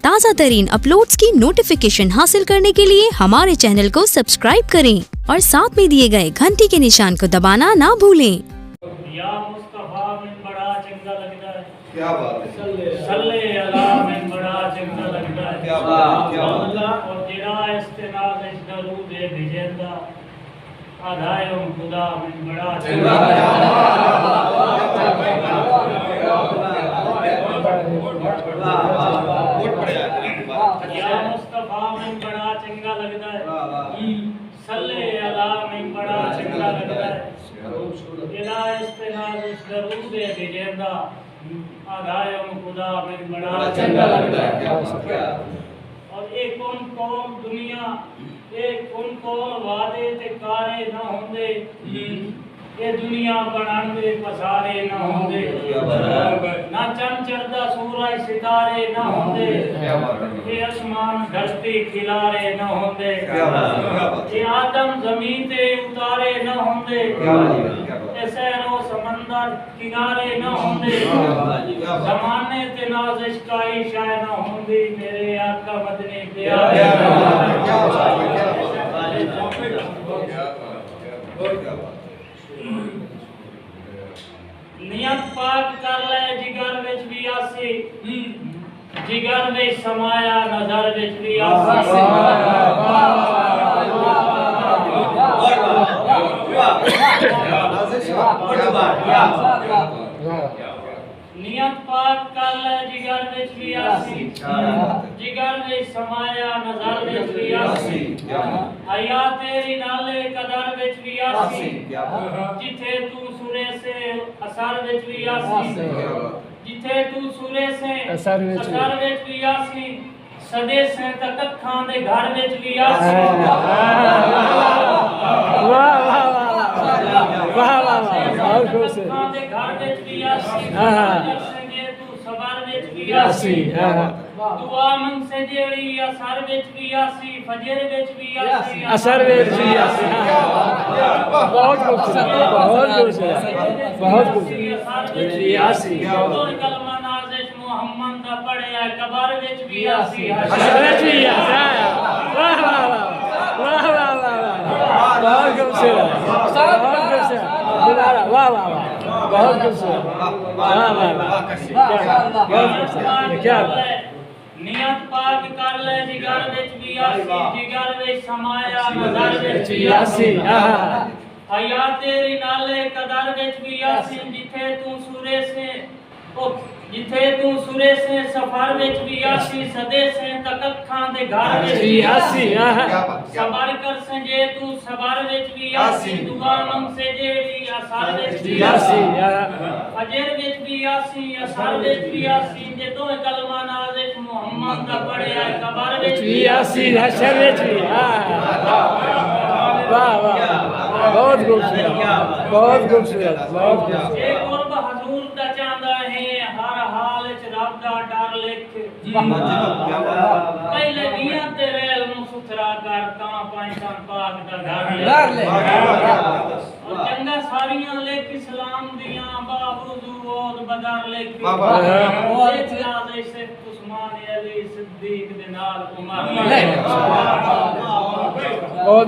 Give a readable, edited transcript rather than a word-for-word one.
ताज़ा तरीन अपलोड्स की नोटिफिकेशन हासिल करने के लिए हमारे चैनल को सब्सक्राइब करें और साथ में दिए गए घंटी के निशान को दबाना ना भूलें। या मुस्तफा में बड़ा चंगा लगता है। क्या बात है। सल्ले अला में बड़ा चंगा लगता है। क्या बात है, क्या बात है। और जेड़ा इस्तेनाज़ इस दरूद भेजेंदा आधायों खुदा में बड़ा चंगा या मुस्तफा में बड़ा चंगा लगता है। सल्ले अला में बड़ा चंगा लगता है। जेड़ा इस्तेनाज़ इस दरूद भेजेंदा आधायों खुदा में बड़ा चंगा लगता है। और एक उन कौम दुनिया एक उन कौम वादे ते कारे ना होंदे ये दुनिया बनाने पसारे ना होंदे ना चंद चढ़दा सूरज सितारे ना होंदे ये आसमान धरती खिलारे ना होंदे ये आदम जमीन ते उतारे ना होंदे ये सहरो समंदर किनारे ना होंदे जमाने ते नाज़िश का इशारा ना होंदी मेरे आका मदनी प्यारे नियत पाक कर ले जिगर विच भी आसी जिगर में समाया नजर विच भी आसी नियत पाक कर ले जिगर विच भी आसी जिगर में समाया नजर विच भी आसी हया तेरी नाले कदर विच भी आसी जिथे तू सुरे से असर विच भी आसी जिथे तू सुरे से असर विच भी आसी सदे से तक अखां दे घर विच भी आसी वाह वाह वाह वाह और खुश अखां दे घर विच भी आसी संगे तू सबर विच भी आसी दुआ मंग से जेड़ी असर विच भी आसी फजर विच भी आसी असर विच भी आसी बहुत खूबसूरत बहुत खूबसूरत असर विच भी आसी और कलमा नाज़िश मोहम्मद दा पढ़िया कबर विच भी आसी असर विच भी आसी वाह वाह वाह वाह वाह बहुत खूबसूरत बहुत खूबसूरत दोबारा वाह वाह वाह बहुत खूबसूरत वाह वाह वाह बहुत खूबसूरत क्या नियत पाक कर ले जिगर विच भी आसी जिगर विच समाया नजर विच भी आसी हया तेरी नाले कदर विच भी आसी जिथे तू सुरे से जिथे तू सुरे से सफर विच भी आसी सदे से तक अखां दे घर विच भी आसी सबर कर संजे तू सबर विच भी आसी दुआ मंग से जेड़ी असर विच भी आसी फजर विच भी आसी असर विच भी आसी जे तो कलमा नाज़िश मोहम्मद दा पढ़िया कबर विच भी आसी हशर विच भी वाह वाह बहुत खूबसूरत बहुत खूबसूरत बहुत खूबसूरत एक कुर्ब हुजूर दा चांदा है हर हाल च रब दा डर लिख पहले दिया ते रेल नु सुथरा कर ता पाइसान पाक दा घर ले और चंगा सारियां लिख इस्लाम दियां बावजूद और बदर लिख और नाज़िश से उस्मान अली सिद्दीक दे नाल उमर बहुत